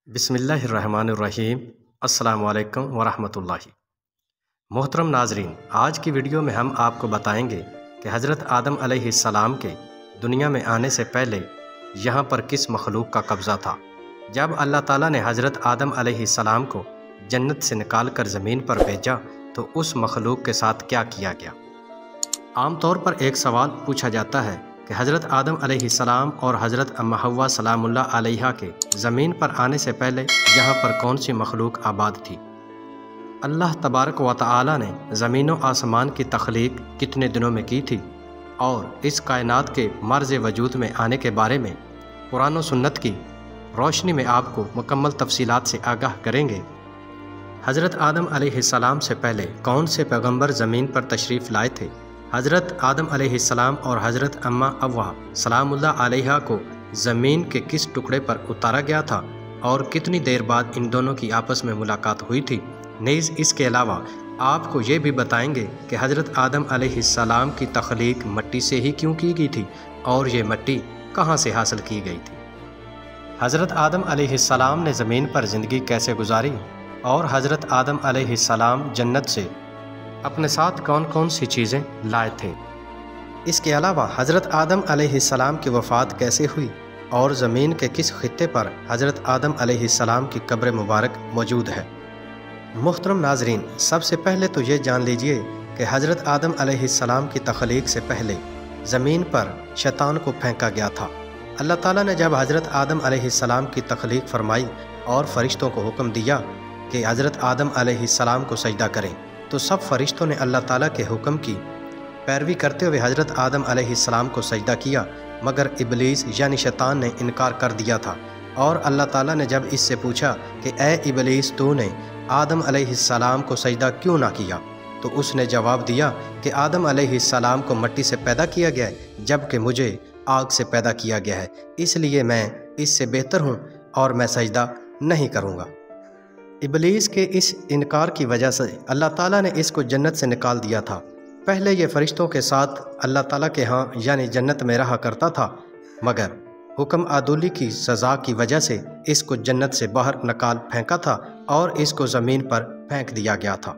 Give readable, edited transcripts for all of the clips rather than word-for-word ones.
بسم اللہ الرحمن الرحیم۔ السلام علیکم ورحمۃ اللہ۔ محترم ناظرین، آج کی ویڈیو میں ہم آپ کو بتائیں گے کہ حضرت آدم علیہ السلام کے دنیا میں آنے سے پہلے یہاں پر کس مخلوق کا قبضہ تھا۔ جب اللہ تعالیٰ نے حضرت آدم علیہ السلام کو جنت سے نکال کر زمین پر بھیجا تو اس مخلوق کے ساتھ کیا کیا گیا؟ عام طور پر ایک سوال پوچھا جاتا ہے کہ حضرت آدم علیہ السلام اور حضرت اماں حوا سلام اللہ علیہا کے زمین پر آنے سے پہلے یہاں پر کون سی مخلوق آباد تھی؟ اللہ تبارک و تعالی نے زمین و آسمان کی تخلیق کتنے دنوں میں کی تھی اور اس کائنات کے مرز وجود میں آنے کے بارے میں قرآن و سنت کی روشنی میں آپ کو مکمل تفصیلات سے آگاہ کریں گے۔ حضرت آدم علیہ السلام سے پہلے کون سے پیغمبر زمین پر تشریف لائے تھے؟ حضرت آدم علیہ السلام اور حضرت اماں حوا سلام اللہ علیہا کو زمین کے کس ٹکڑے پر اتارا گیا تھا اور کتنی دیر بعد ان دونوں کی آپس میں ملاقات ہوئی تھی؟ نیز اس کے علاوہ آپ کو یہ بھی بتائیں گے کہ حضرت آدم علیہ السلام کی تخلیق مٹی سے ہی کیوں کی گئی تھی اور یہ مٹی کہاں سے حاصل کی گئی تھی؟ حضرت آدم علیہ السلام نے زمین پر زندگی کیسے گزاری اور حضرت آدم علیہ السلام جنت سے اپنے ساتھ کون کون سی چیزیں لائے تھے؟ اس کے علاوہ حضرت آدم علیہ السلام کی وفات کیسے ہوئی اور زمین کے کس خطے پر حضرت آدم علیہ السلام کی قبر مبارک موجود ہے؟ محترم ناظرین، سب سے پہلے تو یہ جان لیجئے کہ حضرت آدم علیہ السلام کی تخلیق سے پہلے زمین پر شیطان کو پھینکا گیا تھا۔ اللہ تعالیٰ نے جب حضرت آدم علیہ السلام کی تخلیق فرمائی اور فرشتوں کو حکم دیا کہ حضرت آدم علیہ السلام کو سجدہ کریں تو سب فرشتوں نے اللہ تعالیٰ کے حکم کی پیروی کرتے ہوئے حضرت آدم علیہ السلام کو سجدہ کیا، مگر ابلیس یعنی شیطان نے انکار کر دیا تھا۔ اور اللہ تعالیٰ نے جب اس سے پوچھا کہ اے ابلیس، تو نے آدم علیہ السلام کو سجدہ کیوں نہ کیا؟ تو اس نے جواب دیا کہ آدم علیہ السلام کو مٹی سے پیدا کیا گیا ہے جبکہ مجھے آگ سے پیدا کیا گیا ہے، اس لیے میں اس سے بہتر ہوں اور میں سجدہ نہیں کروں گا۔ ابلیس کے اس انکار کی وجہ سے اللہ تعالیٰ نے اس کو جنت سے نکال دیا تھا۔ پہلے یہ فرشتوں کے ساتھ اللہ تعالیٰ کے ہاں یعنی جنت میں رہا کرتا تھا، مگر حکم عدولی کی سزا کی وجہ سے اس کو جنت سے باہر نکال پھینکا تھا اور اس کو زمین پر پھینک دیا گیا تھا۔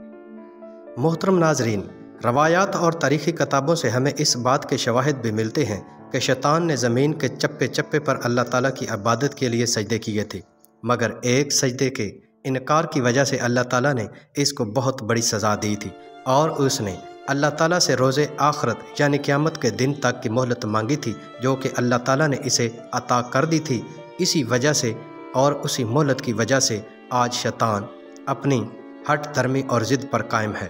محترم ناظرین، روایات اور تاریخی کتابوں سے ہمیں اس بات کے شواہد بھی ملتے ہیں کہ شیطان نے زمین کے چپے چپے پر اللہ تعالیٰ کی عبادت کے لیے سجدے کیے تھے، مگر ایک سجدے کے انکار کی وجہ سے اللہ تعالیٰ نے اس کو بہت بڑی سزا دی تھی اور اس نے اللہ تعالیٰ سے روز آخرت یعنی قیامت کے دن تک کی مہلت مانگی تھی، جو کہ اللہ تعالیٰ نے اسے عطا کر دی تھی۔ اسی وجہ سے اور اسی مہلت کی وجہ سے آج شیطان اپنی ہٹ دھرمی اور ضد پر قائم ہے۔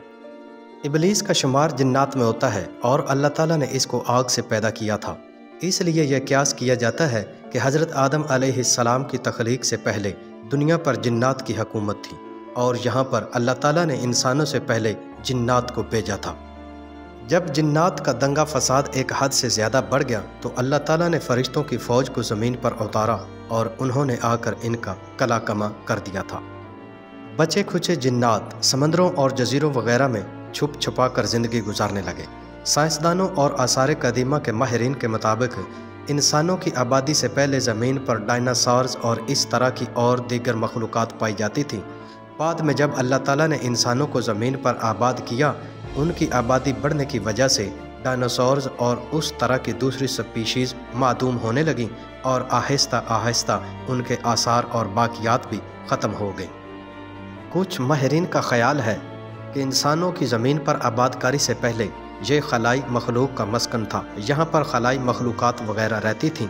ابلیس کا شمار جنات میں ہوتا ہے اور اللہ تعالیٰ نے اس کو آگ سے پیدا کیا تھا، اس لیے یہ قیاس کیا جاتا ہے کہ حضرت آدم علیہ السلام کی تخلیق سے پہلے دنیا پر جنات کی حکومت تھی اور یہاں پر اللہ تعالیٰ نے انسانوں سے پہلے جنات کو بھیجا تھا۔ جب جنات کا دنگا فساد ایک حد سے زیادہ بڑھ گیا تو اللہ تعالیٰ نے فرشتوں کی فوج کو زمین پر اتارا اور انہوں نے آ کر ان کا کلا کما کر دیا تھا۔ بچے کھچے جنات سمندروں اور جزیروں وغیرہ میں چھپ چھپا کر زندگی گزارنے لگے۔ سائنسدانوں اور آثار قدیمہ کے ماہرین کے مطابق انسانوں کی آبادی سے پہلے زمین پر ڈائناسورز اور اس طرح کی اور دیگر مخلوقات پائی جاتی تھیں۔ بعد میں جب اللہ تعالیٰ نے انسانوں کو زمین پر آباد کیا، ان کی آبادی بڑھنے کی وجہ سے ڈائناسورز اور اس طرح کی دوسری سپیشیز معدوم ہونے لگیں اور آہستہ آہستہ ان کے آثار اور باقیات بھی ختم ہو گئیں۔ کچھ ماہرین کا خیال ہے کہ انسانوں کی زمین پر آباد کاری سے پہلے یہ خلائی مخلوق کا مسکن تھا، یہاں پر خلائی مخلوقات وغیرہ رہتی تھیں۔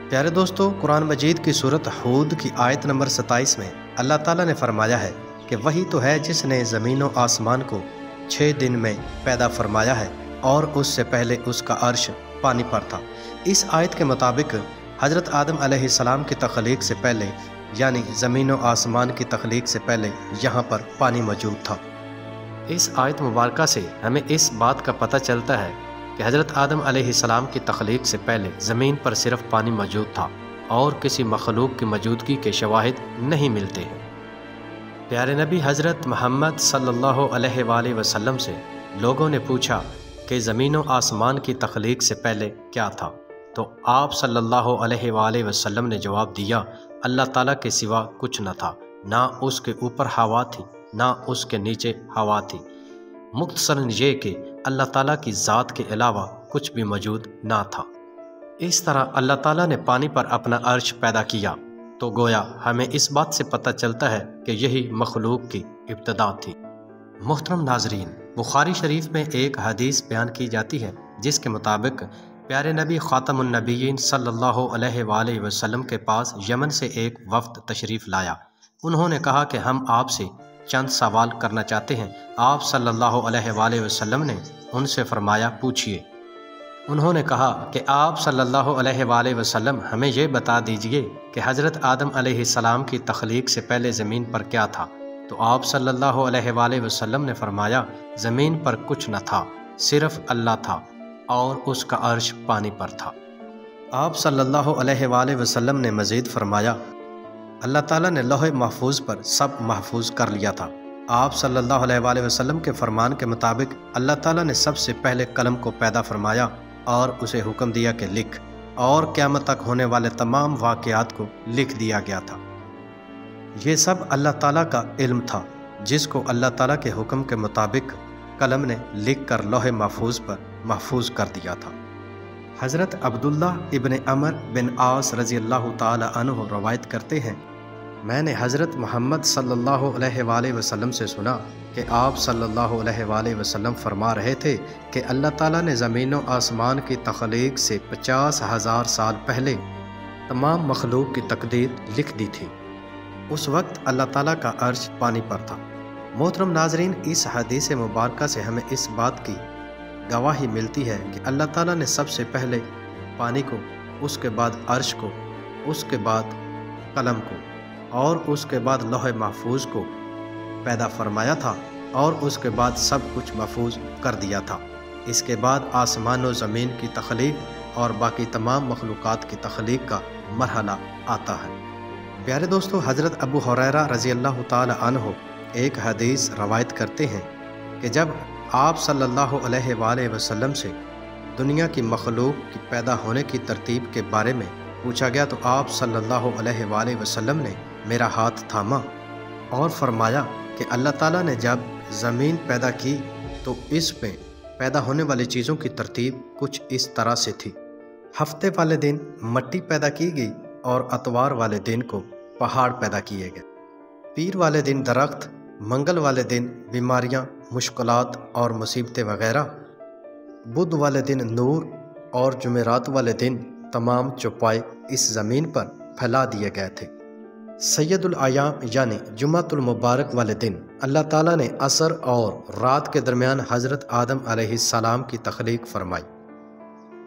پیارے دوستو، قرآن مجید کی سورۃ ہود کی آیت نمبر 27 میں اللہ تعالیٰ نے فرمایا ہے کہ وہی تو ہے جس نے زمین و آسمان کو 6 دن میں پیدا فرمایا ہے اور اس سے پہلے اس کا عرش پانی پر تھا۔ اس آیت کے مطابق حضرت آدم علیہ السلام کی تخلیق سے پہلے یعنی زمین و آسمان کی تخلیق سے پہلے یہاں پر پانی موجود تھا۔ اس آیت مبارکہ سے ہمیں اس بات کا پتہ چلتا ہے کہ حضرت آدم علیہ السلام کی تخلیق سے پہلے زمین پر صرف پانی موجود تھا اور کسی مخلوق کی موجودگی کے شواہد نہیں ملتے ہیں۔ پیارے نبی حضرت محمد صلی اللہ علیہ وآلہ وسلم سے لوگوں نے پوچھا کہ زمین و آسمان کی تخلیق سے پہلے کیا تھا، تو آپ صلی اللہ علیہ وآلہ وسلم نے جواب دیا، اللہ تعالیٰ کے سوا کچھ نہ تھا، نہ اس کے اوپر ہوا تھی نہ اس کے نیچے ہوا تھی، مختصراً یہ کہ اللہ تعالیٰ کی ذات کے علاوہ کچھ بھی موجود نہ تھا۔ اس طرح اللہ تعالیٰ نے پانی پر اپنا عرش پیدا کیا تو گویا ہمیں اس بات سے پتہ چلتا ہے کہ یہی مخلوق کی ابتدا تھی۔ محترم ناظرین، بخاری شریف میں ایک حدیث بیان کی جاتی ہے جس کے مطابق پیارے نبی خاتم النبیین صلی اللہ علیہ وآلہ وسلم کے پاس یمن سے ایک وفد تشریف لایا۔ انہوں نے کہا کہ ہم آپ سے چند سوال کرنا چاہتے ہیں۔ آپ صلی اللہ علیہ وآلہ وسلم نے ان سے فرمایا، پوچھئے۔ انہوں نے کہا کہ آپ صلی اللہ علیہ وآلہ وسلم ہمیں یہ بتا دیجئے کہ حضرت آدم علیہ السلام کی تخلیق سے پہلے زمین پر کیا تھا؟ تو آپ صلی اللہ علیہ وآلہ وسلم نے فرمایا، زمین پر کچھ نہ تھا، صرف اللہ تھا اور اس کا عرش پانی پر تھا۔ آپ صلی اللہ علیہ وآلہ وسلم نے مزید فرمایا، اللہ تعالیٰ نے لوح محفوظ پر سب محفوظ کر لیا تھا۔ آپ صلی اللہ علیہ وآلہ وسلم کے فرمان کے مطابق اللہ تعالیٰ نے سب سے پہلے قلم کو پیدا فرمایا اور اسے حکم دیا کہ لکھ، اور قیامت تک ہونے والے تمام واقعات کو لکھ دیا گیا تھا۔ یہ سب اللہ تعالیٰ کا علم تھا جس کو اللہ تعالیٰ کے حکم کے مطابق قلم نے لکھ کر لوح محفوظ پر محفوظ کر دیا تھا۔ حضرت عبداللہ ابن عمر بن عاص رضی اللہ تعالی عنہ روایت کرتے ہیں، میں نے حضرت محمد صلی اللہ علیہ وآلہ وسلم سے سنا کہ آپ صلی اللہ علیہ وآلہ وسلم فرما رہے تھے کہ اللہ تعالیٰ نے زمین و آسمان کی تخلیق سے 50,000 سال پہلے تمام مخلوق کی تقدیر لکھ دی تھی۔ اس وقت اللہ تعالیٰ کا عرش پانی پر تھا۔ محترم ناظرین، اس حدیث مبارکہ سے ہمیں اس بات کی گواہی ملتی ہے کہ اللہ تعالیٰ نے سب سے پہلے پانی کو، اس کے بعد عرش کو، اس کے بعد قلم کو اور اس کے بعد لوح محفوظ کو پیدا فرمایا تھا اور اس کے بعد سب کچھ محفوظ کر دیا تھا۔ اس کے بعد آسمان و زمین کی تخلیق اور باقی تمام مخلوقات کی تخلیق کا مرحلہ آتا ہے۔ پیارے دوستو، حضرت ابو ہریرہ رضی اللہ تعالی عنہ ایک حدیث روایت کرتے ہیں کہ جب آپ صلی اللہ علیہ وآلہ وسلم سے دنیا کی مخلوق کی پیدا ہونے کی ترتیب کے بارے میں پوچھا گیا تو آپ صلی اللہ علیہ وآلہ وسلم نے میرا ہاتھ تھاما اور فرمایا کہ اللہ تعالیٰ نے جب زمین پیدا کی تو اس میں پیدا ہونے والی چیزوں کی ترتیب کچھ اس طرح سے تھی۔ ہفتے والے دن مٹی پیدا کی گئی اور اتوار والے دن کو پہاڑ پیدا کیے گئے، پیر والے دن درخت، منگل والے دن بیماریاں، مشکلات اور مصیبتیں وغیرہ، بدھ والے دن نور اور جمعرات والے دن تمام چوپائے اس زمین پر پھیلا دیے گئے تھے۔ سید الایام یعنی جمعۃ المبارک والے دن اللہ تعالیٰ نے عصر اور رات کے درمیان حضرت آدم علیہ السلام کی تخلیق فرمائی۔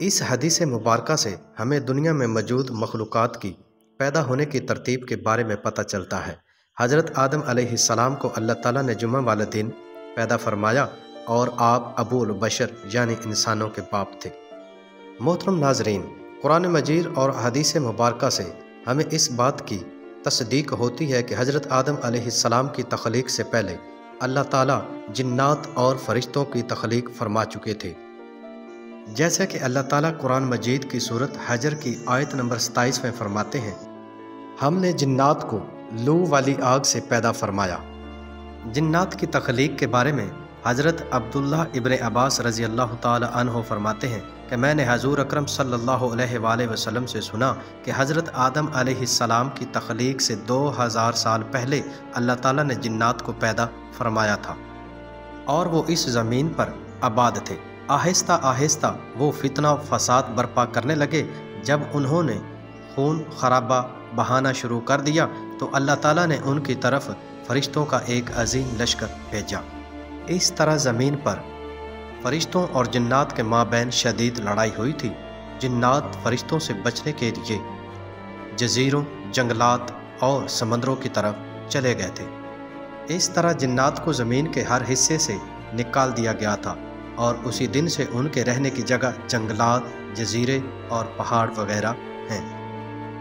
اس حدیث مبارکہ سے ہمیں دنیا میں موجود مخلوقات کی پیدا ہونے کی ترتیب کے بارے میں پتہ چلتا ہے۔ حضرت آدم علیہ السلام کو اللہ تعالیٰ نے جمعہ والے دن پیدا فرمایا اور آپ ابو البشر یعنی انسانوں کے باپ تھے۔ محترم ناظرین، قرآن مجید اور حدیث مبارکہ سے ہمیں اس بات کی تصدیق ہوتی ہے کہ حضرت آدم علیہ السلام کی تخلیق سے پہلے اللہ تعالیٰ جنات اور فرشتوں کی تخلیق فرما چکے تھے، جیسے کہ اللہ تعالیٰ قرآن مجید کی سورت حجر کی آیت نمبر 27 میں فرماتے ہیں، ہم نے جنات کو لو والی آگ سے پیدا فرمایا۔ جنات کی تخلیق کے بارے میں حضرت عبداللہ ابن عباس رضی اللہ تعالی عنہ فرماتے ہیں کہ میں نے حضور اکرم صلی اللہ علیہ وآلہ وسلم سے سنا کہ حضرت آدم علیہ السلام کی تخلیق سے 2000 سال پہلے اللہ تعالیٰ نے جنات کو پیدا فرمایا تھا اور وہ اس زمین پر آباد تھے۔ آہستہ آہستہ وہ فتنہ و فساد برپا کرنے لگے۔ جب انہوں نے خون خرابہ بہانا شروع کر دیا تو اللہ تعالیٰ نے ان کی طرف فرشتوں کا ایک عظیم لشکر بھیجا۔ اس طرح زمین پر فرشتوں اور جنات کے مابین شدید لڑائی ہوئی تھی۔ جنات فرشتوں سے بچنے کے لیے جزیروں، جنگلات اور سمندروں کی طرف چلے گئے تھے۔ اس طرح جنات کو زمین کے ہر حصے سے نکال دیا گیا تھا اور اسی دن سے ان کے رہنے کی جگہ جنگلات، جزیرے اور پہاڑ وغیرہ ہیں۔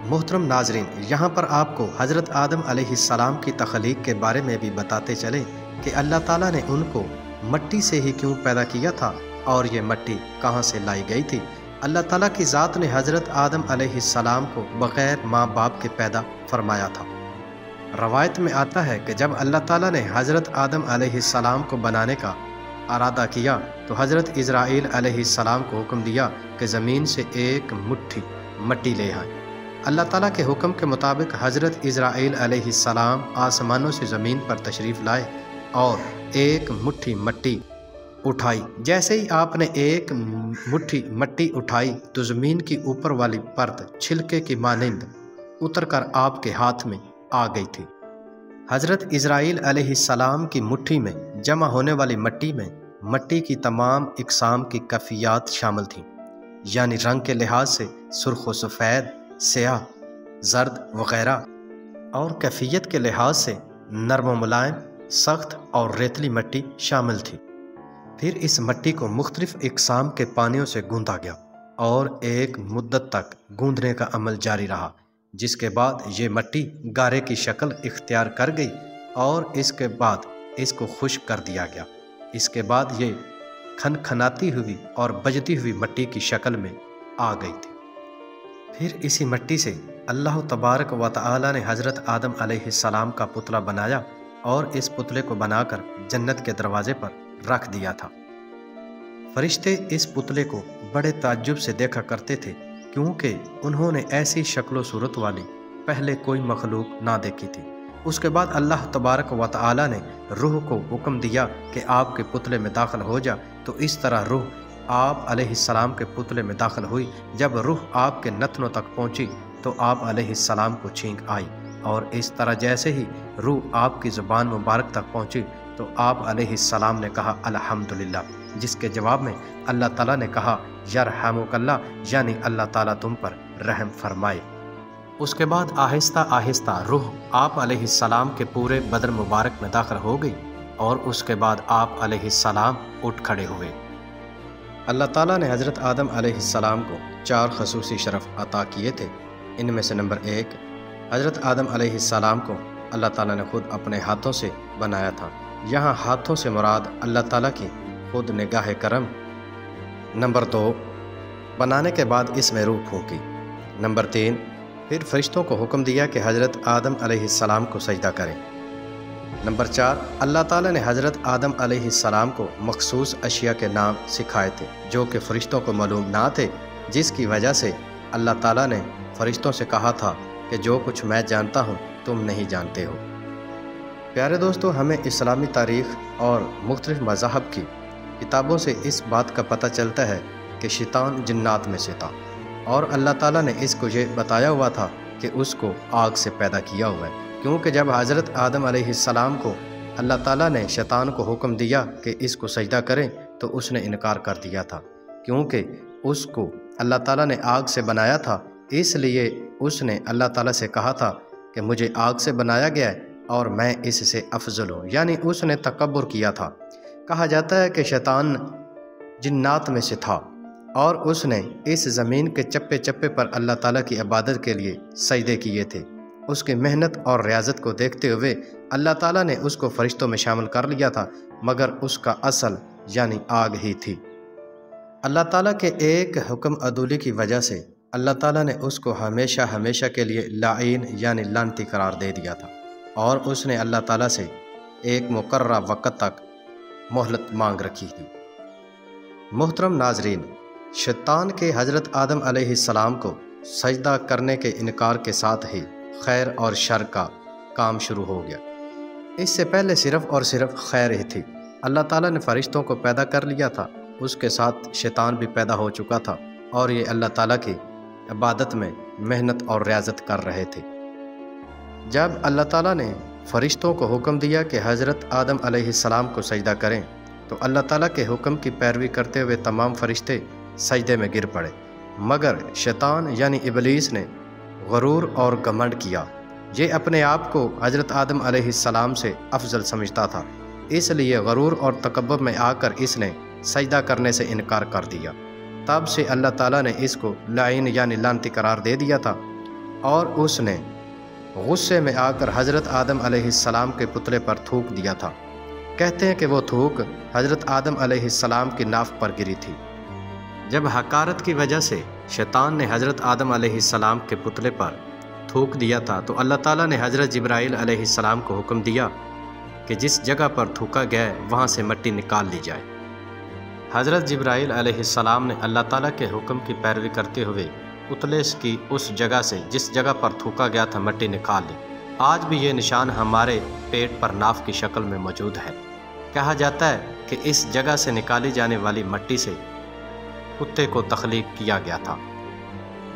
محترم ناظرین، یہاں پر آپ کو حضرت آدم علیہ السلام کی تخلیق کے بارے میں بھی بتاتے چلیں کہ اللہ تعالیٰ نے ان کو مٹی سے ہی کیوں پیدا کیا تھا اور یہ مٹی کہاں سے لائی گئی تھی۔ اللہ تعالیٰ کی ذات نے حضرت آدم علیہ السلام کو بغیر ماں باپ کے پیدا فرمایا تھا۔ روایت میں آتا ہے کہ جب اللہ تعالیٰ نے حضرت آدم علیہ السلام کو بنانے کا ارادہ کیا تو حضرت اسرائیل علیہ السلام کو حکم دیا کہ زمین سے ایک مٹھی مٹی لے آئیں۔ اللہ تعالیٰ کے حکم کے مطابق حضرت اسرائیل علیہ السلام آسمانوں سے زمین پر تشریف لائے اور ایک مٹھی مٹی اٹھائی۔ جیسے ہی آپ نے ایک مٹھی مٹی اٹھائی تو زمین کی اوپر والی پرت چھلکے کی مانند اتر کر آپ کے ہاتھ میں آ گئی تھی۔ حضرت اسرائیل علیہ السلام کی مٹھی میں جمع ہونے والی مٹی میں مٹی کی تمام اقسام کی کیفیات شامل تھیں، یعنی رنگ کے لحاظ سے سرخ و سفید، سیاہ، زرد وغیرہ، اور کیفیت کے لحاظ سے نرم و ملائم، سخت اور ریتلی مٹی شامل تھی۔ پھر اس مٹی کو مختلف اقسام کے پانیوں سے گوندا گیا اور ایک مدت تک گوندنے کا عمل جاری رہا، جس کے بعد یہ مٹی گارے کی شکل اختیار کر گئی اور اس کے بعد اس کو خشک کر دیا گیا۔ اس کے بعد یہ کھنکھناتی ہوئی اور بجتی ہوئی مٹی کی شکل میں آ گئی تھی۔ پھر اسی مٹی سے اللہ تبارک و تعالی نے حضرت آدم علیہ السلام کا پتلا بنایا اور اس پتلے کو بنا کر جنت کے دروازے پر رکھ دیا تھا۔ فرشتے اس پتلے کو بڑے تعجب سے دیکھا کرتے تھے، کیونکہ انہوں نے ایسی شکل و صورت والی پہلے کوئی مخلوق نہ دیکھی تھی۔ اس کے بعد اللہ تبارک و تعالی نے روح کو حکم دیا کہ آپ کے پتلے میں داخل ہو جا، تو اس طرح روح آپ علیہ السلام کے پتلے میں داخل ہوئی۔ جب روح آپ کے نتنوں تک پہنچی تو آپ علیہ السلام کو چھینک آئی، اور اس طرح جیسے ہی روح آپ کی زبان مبارک تک پہنچی تو آپ علیہ السلام نے کہا الحمدللہ، جس کے جواب میں اللہ تعالیٰ نے کہا یرحمک اللہ، یعنی اللہ تعالیٰ تم پر رحم فرمائے۔ اس کے بعد آہستہ آہستہ روح آپ علیہ السلام کے پورے بدن مبارک میں داخل ہو گئی، اور اس کے بعد آپ علیہ السلام اٹھ کھڑے ہوئے۔ اللہ تعالیٰ نے حضرت آدم علیہ السلام کو 4 خصوصی شرف عطا کیے تھے۔ ان میں سے نمبر 1، حضرت آدم علیہ السلام کو اللہ تعالیٰ نے خود اپنے ہاتھوں سے بنایا تھا۔ یہاں ہاتھوں سے مراد اللہ تعالیٰ کی خود نگاہ کرم۔ نمبر 2، بنانے کے بعد اس میں روح پھونکی۔ نمبر 3، پھر فرشتوں کو حکم دیا کہ حضرت آدم علیہ السلام کو سجدہ کریں۔ نمبر 4، اللہ تعالیٰ نے حضرت آدم علیہ السلام کو مخصوص اشیاء کے نام سکھائے تھے جو کہ فرشتوں کو معلوم نہ تھے، جس کی وجہ سے اللہ تعالیٰ نے فرشتوں سے کہا تھا کہ جو کچھ میں جانتا ہوں تم نہیں جانتے ہو۔ پیارے دوستو، ہمیں اسلامی تاریخ اور مختلف مذاہب کی کتابوں سے اس بات کا پتہ چلتا ہے کہ شیطان جنات میں سے تھا، اور اللہ تعالیٰ نے اس کو یہ بتایا ہوا تھا کہ اس کو آگ سے پیدا کیا ہوا ہے، کیونکہ جب حضرت آدم علیہ السلام کو اللہ تعالیٰ نے شیطان کو حکم دیا کہ اس کو سجدہ کریں تو اس نے انکار کر دیا تھا، کیونکہ اس کو اللہ تعالیٰ نے آگ سے بنایا تھا، اس لیے اس نے اللہ تعالیٰ سے کہا تھا کہ مجھے آگ سے بنایا گیا ہے اور میں اس سے افضل ہوں، یعنی اس نے تکبر کیا تھا۔ کہا جاتا ہے کہ شیطان جنات میں سے تھا اور اس نے اس زمین کے چپے چپے پر اللہ تعالیٰ کی عبادت کے لیے سجدے کیے تھے۔ اس کی محنت اور ریاضت کو دیکھتے ہوئے اللہ تعالیٰ نے اس کو فرشتوں میں شامل کر لیا تھا، مگر اس کا اصل یعنی آگ ہی تھی۔ اللہ تعالیٰ کے ایک حکم عدولی کی وجہ سے اللہ تعالیٰ نے اس کو ہمیشہ ہمیشہ کے لیے لعین یعنی لعنتی قرار دے دیا تھا، اور اس نے اللہ تعالیٰ سے ایک مقررہ وقت تک مہلت مانگ رکھی تھی۔ محترم ناظرین، شیطان کے حضرت آدم علیہ السلام کو سجدہ کرنے کے انکار کے ساتھ ہی خیر اور شر کا کام شروع ہو گیا۔ اس سے پہلے صرف اور صرف خیر ہی تھی۔ اللہ تعالیٰ نے فرشتوں کو پیدا کر لیا تھا، اس کے ساتھ شیطان بھی پیدا ہو چکا تھا، اور یہ اللہ تعالیٰ کی عبادت میں محنت اور ریاضت کر رہے تھے۔ جب اللہ تعالیٰ نے فرشتوں کو حکم دیا کہ حضرت آدم علیہ السلام کو سجدہ کریں تو اللہ تعالیٰ کے حکم کی پیروی کرتے ہوئے تمام فرشتے سجدے میں گر پڑے، مگر شیطان یعنی ابلیس نے غرور اور گھمنڈ کیا۔ یہ اپنے آپ کو حضرت آدم علیہ السلام سے افضل سمجھتا تھا، اس لیے غرور اور تکبر میں آ کر اس نے سجدہ کرنے سے انکار کر دیا۔ تب سے اللہ تعالیٰ نے اس کو لعین یعنی لعنتی قرار دے دیا تھا، اور اس نے غصے میں آ کر حضرت آدم علیہ السلام کے پتلے پر تھوک دیا تھا۔ کہتے ہیں کہ وہ تھوک حضرت آدم علیہ السلام کی ناف پر گری تھی۔ جب حقارت کی وجہ سے شیطان نے حضرت آدم علیہ السلام کے پتلے پر تھوک دیا تھا تو اللہ تعالیٰ نے حضرت جبرائیل علیہ السلام کو حکم دیا کہ جس جگہ پر تھوکا گیا وہاں سے مٹی نکال لی جائے۔ حضرت جبرائیل علیہ السلام نے اللہ تعالیٰ کے حکم کی پیروی کرتے ہوئے پتلے کی اس جگہ سے جس جگہ پر تھوکا گیا تھا مٹی نکال لی۔ آج بھی یہ نشان ہمارے پیٹ پر ناف کی شکل میں موجود ہے۔ کہا جاتا ہے کہ اس جگہ سے نکالی جانے والی مٹی سے کتے کو تخلیق کیا گیا تھا۔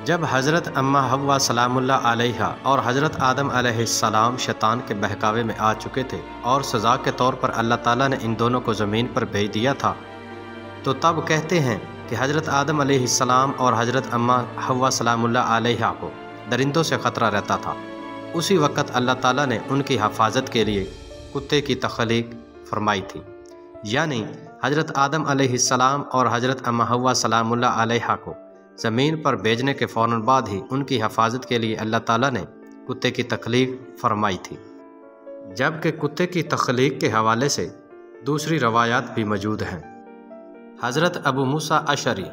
جب حضرت اماں حوا سلام اللہ علیہا اور حضرت آدم علیہ السلام شیطان کے بہکاوے میں آ چکے تھے اور سزا کے طور پر اللہ تعالیٰ نے ان دونوں کو زمین پر بھیج دیا تھا، تو تب کہتے ہیں کہ حضرت آدم علیہ السلام اور حضرت اماں حوا سلام اللہ علیہا کو درندوں سے خطرہ رہتا تھا۔ اسی وقت اللہ تعالیٰ نے ان کی حفاظت کے لیے کتے کی تخلیق فرمائی تھی، یعنی حضرت آدم علیہ السلام اور حضرت اماں حوا سلام اللہ علیہا کو زمین پر بھیجنے کے فوراً بعد ہی ان کی حفاظت کے لیے اللہ تعالیٰ نے کتے کی تخلیق فرمائی تھی۔ جبکہ کتے کی تخلیق کے حوالے سے دوسری روایات بھی موجود ہیں۔ حضرت ابو موسیٰ اشعری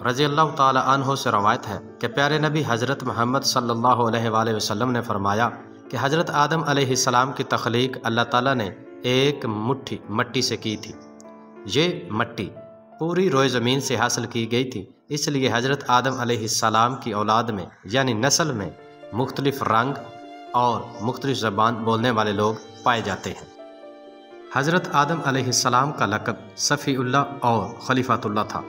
رضی اللہ تعالی عنہ سے روایت ہے کہ پیارے نبی حضرت محمد صلی اللہ علیہ وآلہ وسلم نے فرمایا کہ حضرت آدم علیہ السلام کی تخلیق اللہ تعالیٰ نے ایک مٹھی مٹی سے کی تھی۔ یہ مٹی پوری روئے زمین سے حاصل کی گئی تھی، اس لیے حضرت آدم علیہ السلام کی اولاد میں یعنی نسل میں مختلف رنگ اور مختلف زبان بولنے والے لوگ پائے جاتے ہیں۔ حضرت آدم علیہ السلام کا لقب صفی اللہ اور خلیفۃ اللہ تھا۔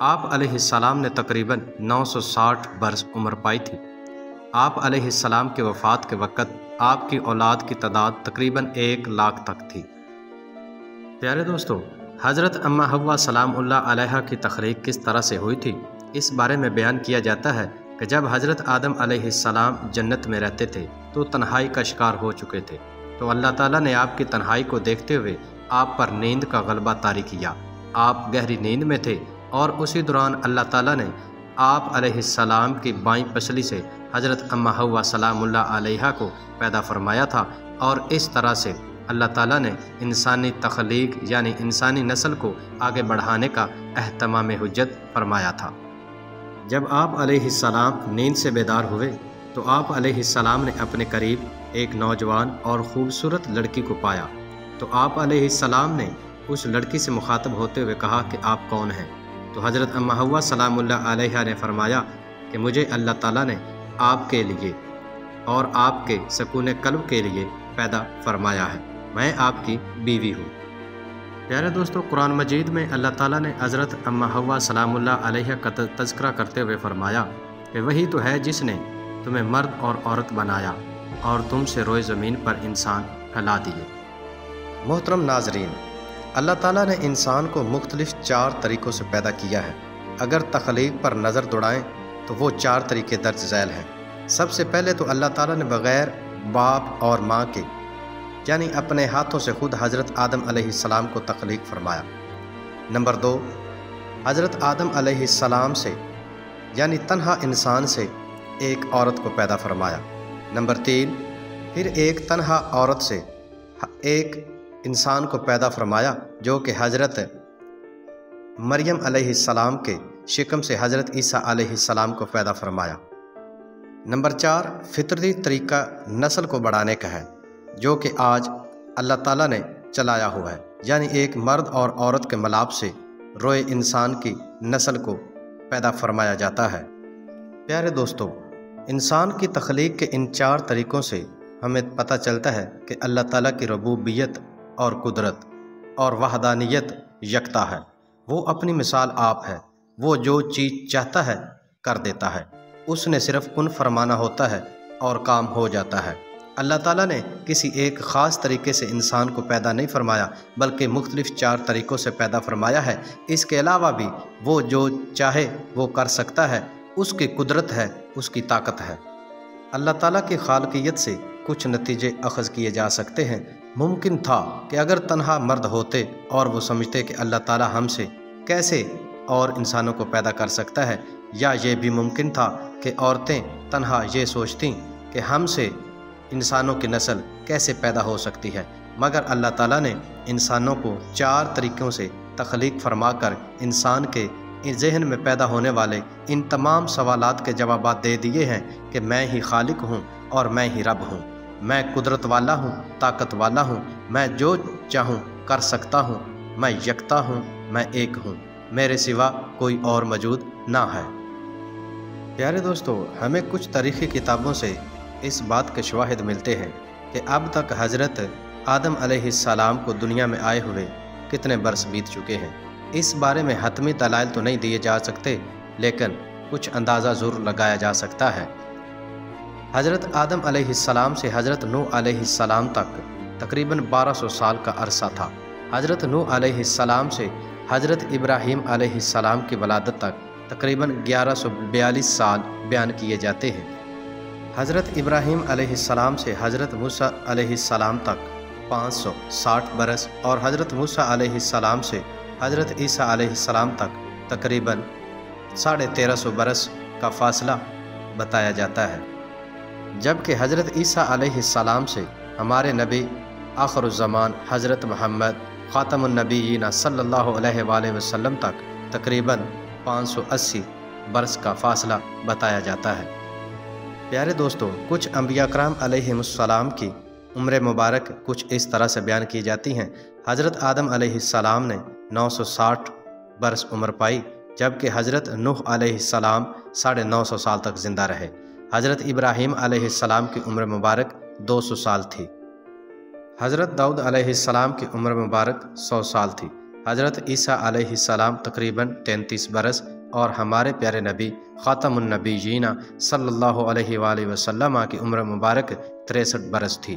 آپ علیہ السلام نے تقریباً 960 برس عمر پائی تھی۔ آپ علیہ السلام کے وفات کے وقت آپ کی اولاد کی تعداد تقریباً 1 لاکھ تک تھی۔ پیارے دوستو، حضرت اماں حوا سلام اللہ علیہا کی تخلیق کس طرح سے ہوئی تھی، اس بارے میں بیان کیا جاتا ہے کہ جب حضرت آدم علیہ السلام جنت میں رہتے تھے تو تنہائی کا شکار ہو چکے تھے، تو اللہ تعالیٰ نے آپ کی تنہائی کو دیکھتے ہوئے آپ پر نیند کا غلبہ طاری کیا۔ آپ گہری نیند میں تھے اور اسی دوران اللہ تعالیٰ نے آپ علیہ السلام کی بائیں پسلی سے حضرت اماں حوا سلام اللہ علیہا کو پیدا فرمایا تھا، اور اس طرح سے اللہ تعالیٰ نے انسانی تخلیق یعنی انسانی نسل کو آگے بڑھانے کا اہتمام حجت فرمایا تھا۔ جب آپ علیہ السلام نیند سے بیدار ہوئے تو آپ علیہ السلام نے اپنے قریب ایک نوجوان اور خوبصورت لڑکی کو پایا، تو آپ علیہ السلام نے اس لڑکی سے مخاطب ہوتے ہوئے کہا کہ آپ کون ہیں؟ تو حضرت اماں حوا سلام اللہ علیہا نے فرمایا کہ مجھے اللہ تعالیٰ نے آپ کے لیے اور آپ کے سکون قلب کے لیے پیدا فرمایا ہے، میں آپ کی بیوی ہوں۔ پیارے دوستو، قرآن مجید میں اللہ تعالیٰ نے حضرت اماں حوا سلام اللہ علیہا کا تذکرہ کرتے ہوئے فرمایا کہ وہی تو ہے جس نے تمہیں مرد اور عورت بنایا اور تم سے روئے زمین پر انسان پھیلا دیے۔ محترم ناظرین، اللہ تعالیٰ نے انسان کو مختلف 4 طریقوں سے پیدا کیا ہے۔ اگر تخلیق پر نظر دوڑائیں تو وہ 4 طریقے درج ذیل ہیں۔ سب سے پہلے تو اللہ تعالیٰ نے بغیر باپ اور ماں کے یعنی اپنے ہاتھوں سے خود حضرت آدم علیہ السلام کو تخلیق فرمایا۔ نمبر 2، حضرت آدم علیہ السلام سے یعنی تنہا انسان سے ایک عورت کو پیدا فرمایا۔ نمبر 3، پھر ایک تنہا عورت سے ایک انسان کو پیدا فرمایا جو کہ حضرت مریم علیہ السلام کے شکم سے حضرت عیسیٰ علیہ السلام کو پیدا فرمایا۔ نمبر 4، فطری طریقہ نسل کو بڑھانے کا ہے جو کہ آج اللہ تعالیٰ نے چلایا ہوا ہے، یعنی ایک مرد اور عورت کے ملاپ سے روئے انسان کی نسل کو پیدا فرمایا جاتا ہے۔ پیارے دوستو، انسان کی تخلیق کے ان 4 طریقوں سے ہمیں پتہ چلتا ہے کہ اللہ تعالیٰ کی ربوبیت اور قدرت اور وحدانیت یکتا ہے۔ وہ اپنی مثال آپ ہے، وہ جو چیز چاہتا ہے کر دیتا ہے، اس نے صرف کن فرمانا ہوتا ہے اور کام ہو جاتا ہے۔ اللہ تعالیٰ نے کسی ایک خاص طریقے سے انسان کو پیدا نہیں فرمایا بلکہ مختلف 4 طریقوں سے پیدا فرمایا ہے۔ اس کے علاوہ بھی وہ جو چاہے وہ کر سکتا ہے، اس کی قدرت ہے، اس کی طاقت ہے۔ اللہ تعالیٰ کی خالقیت سے کچھ نتیجے اخذ کیے جا سکتے ہیں۔ ممکن تھا کہ اگر تنہا مرد ہوتے اور وہ سمجھتے کہ اللہ تعالیٰ ہم سے کیسے اور انسانوں کو پیدا کر سکتا ہے، یا یہ بھی ممکن تھا کہ عورتیں تنہا یہ سوچتیں کہ ہم سے انسانوں کی نسل کیسے پیدا ہو سکتی ہے، مگر اللہ تعالیٰ نے انسانوں کو 4 طریقوں سے تخلیق فرما کر انسان کے ذہن میں پیدا ہونے والے ان تمام سوالات کے جوابات دے دیے ہیں کہ میں ہی خالق ہوں اور میں ہی رب ہوں، میں قدرت والا ہوں، طاقت والا ہوں، میں جو چاہوں کر سکتا ہوں، میں یکتا ہوں، میں ایک ہوں، میرے سوا کوئی اور موجود نہ ہے۔ پیارے دوستو، ہمیں کچھ تاریخی کتابوں سے اس بات کے شواہد ملتے ہیں کہ اب تک حضرت آدم علیہ السلام کو دنیا میں آئے ہوئے کتنے برس بیت چکے ہیں۔ اس بارے میں حتمی دلائل تو نہیں دیے جا سکتے، لیکن کچھ اندازہ ضرور لگایا جا سکتا ہے۔ حضرت آدم علیہ السلام سے حضرت نوح علیہ السلام تک تقریباً 1200 سال کا عرصہ تھا۔ حضرت نوح علیہ السلام سے حضرت ابراہیم علیہ السلام کی ولادت تک تقریباً 1142 سال بیان کیے جاتے ہیں۔ حضرت ابراہیم علیہ السلام سے حضرت موسیٰ علیہ السلام تک 560 برس اور حضرت موسیٰ علیہ السلام سے حضرت عیسیٰ علیہ السلام تک تقریباً 1350 برس کا فاصلہ بتایا جاتا ہے، جبکہ حضرت عیسیٰ علیہ السلام سے ہمارے نبی آخر الزمان حضرت محمد خاتم النبیین صلی اللہ علیہ وآلہ وسلم تک تقریباً 580 برس کا فاصلہ بتایا جاتا ہے۔ پیارے دوستو، کچھ انبیاء کرام علیہ السلام کی عمر مبارک کچھ اس طرح سے بیان کی جاتی ہیں۔ حضرت آدم علیہ السلام نے 960 برس عمر پائی، جبکہ حضرت نوح علیہ السلام 950 سال تک زندہ رہے۔ حضرت ابراہیم علیہ السلام کی عمر مبارک 200 سال تھی۔ حضرت داؤد علیہ السلام کی عمر مبارک 100 سال تھی۔ حضرت عیسیٰ علیہ السلام تقریباً 33 برس اور ہمارے پیارے نبی خاتم النبیین صلی اللہ علیہ وآلہ وسلم کی عمر مبارک 63 برس تھی۔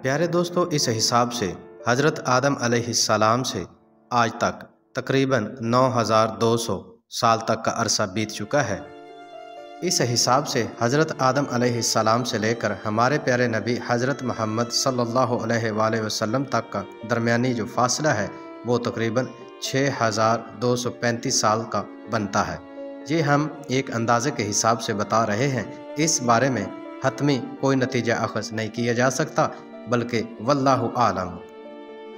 پیارے دوستو، اس حساب سے حضرت آدم علیہ السلام سے آج تک تقریباً 9200 سال تک کا عرصہ بیت چکا ہے۔ اس حساب سے حضرت آدم علیہ السلام سے لے کر ہمارے پیارے نبی حضرت محمد صلی اللہ علیہ وآلہ وسلم تک کا درمیانی جو فاصلہ ہے وہ تقریباً 6235 سال کا بنتا ہے۔ یہ ہم ایک اندازے کے حساب سے بتا رہے ہیں، اس بارے میں حتمی کوئی نتیجہ اخذ نہیں کیا جا سکتا، بلکہ واللہ عالم۔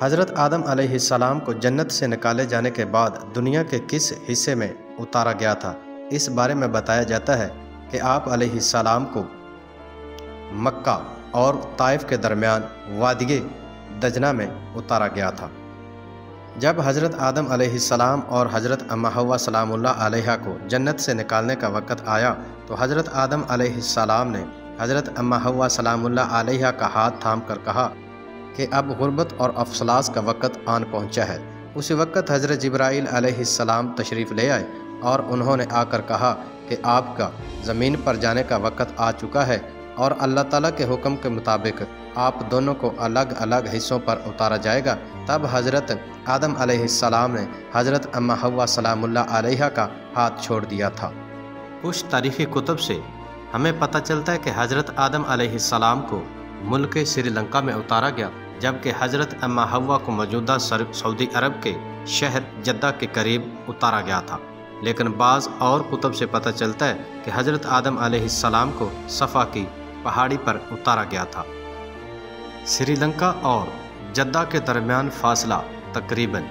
حضرت آدم علیہ السلام کو جنت سے نکالے جانے کے بعد دنیا کے کس حصے میں اتارا گیا تھا، اس بارے میں بتایا جاتا ہے کہ آپ علیہ السلام کو مکہ اور طائف کے درمیان وادی دجنہ میں اتارا گیا تھا۔ جب حضرت آدم علیہ السلام اور حضرت اماں حوا سلام اللہ علیہا کو جنت سے نکالنے کا وقت آیا تو حضرت آدم علیہ السلام نے حضرت اماں حوا سلام اللہ علیہا کا ہاتھ تھام کر کہا کہ اب غربت اور افسلاس کا وقت آن پہنچا ہے۔ اسی وقت حضرت جبرائیل علیہ السلام تشریف لے آئے اور انہوں نے آ کر کہا کہ آپ کا زمین پر جانے کا وقت آ چکا ہے اور اللہ تعالیٰ کے حکم کے مطابق آپ دونوں کو الگ الگ حصوں پر اتارا جائے گا۔ تب حضرت آدم علیہ السلام نے حضرت اماں حوا سلام اللہ علیہا کا ہاتھ چھوڑ دیا تھا۔ کچھ تاریخی کتب سے ہمیں پتہ چلتا ہے کہ حضرت آدم علیہ السلام کو ملک سری لنکا میں اتارا گیا، جبکہ حضرت اماں حوا کو موجودہ سعودی عرب کے شہر جدہ کے قریب اتارا گیا تھا، لیکن بعض اور کتب سے پتہ چلتا ہے کہ حضرت آدم علیہ السلام کو صفا کی پہاڑی پر اتارا گیا تھا۔ سری لنکا اور جدہ کے درمیان فاصلہ تقریباً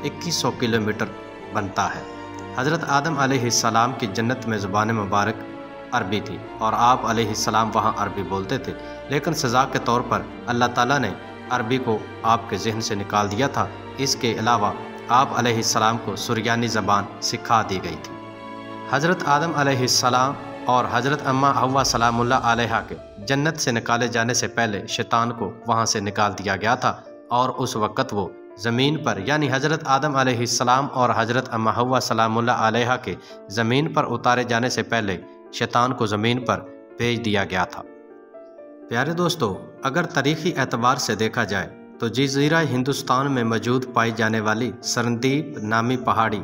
2100 کلومیٹر بنتا ہے۔ حضرت آدم علیہ السلام کی جنت میں زبان مبارک عربی تھی اور آپ علیہ السلام وہاں عربی بولتے تھے، لیکن سزا کے طور پر اللہ تعالیٰ نے عربی کو آپ کے ذہن سے نکال دیا تھا۔ اس کے علاوہ آپ علیہ السلام کو سریانی زبان سکھا دی گئی تھی۔ حضرت آدم علیہ السلام اور حضرت اماں حوا سلام اللہ علیہا کے جنت سے نکالے جانے سے پہلے شیطان کو وہاں سے نکال دیا گیا تھا، اور اس وقت وہ زمین پر یعنی حضرت آدم علیہ السلام اور حضرت اماں حوا سلام اللہ علیہا کے زمین پر اتارے جانے سے پہلے شیطان کو زمین پر بھیج دیا گیا تھا۔ پیارے دوستو، اگر تاریخی اعتبار سے دیکھا جائے تو جزیرہ ہندوستان میں موجود پائی جانے والی سرندیپ نامی پہاڑی،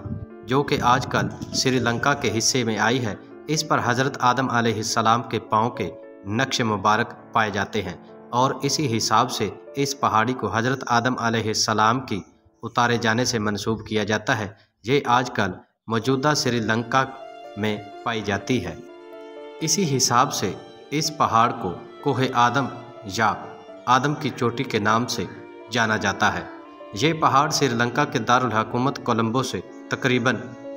جو کہ آج کل سری لنکا کے حصے میں آئی ہے، اس پر حضرت آدم علیہ السلام کے پاؤں کے نقش مبارک پائے جاتے ہیں، اور اسی حساب سے اس پہاڑی کو حضرت آدم علیہ السلام کی اتارے جانے سے منسوب کیا جاتا ہے۔ یہ آج کل موجودہ سری لنکا میں پائی جاتی ہے۔ اسی حساب سے اس پہاڑ کو کوہ آدم یا آدم کی چوٹی کے نام سے جانا جاتا ہے۔ یہ پہاڑ سری لنکا کے دارالحکومت کولمبو سے تقریباً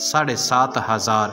7,500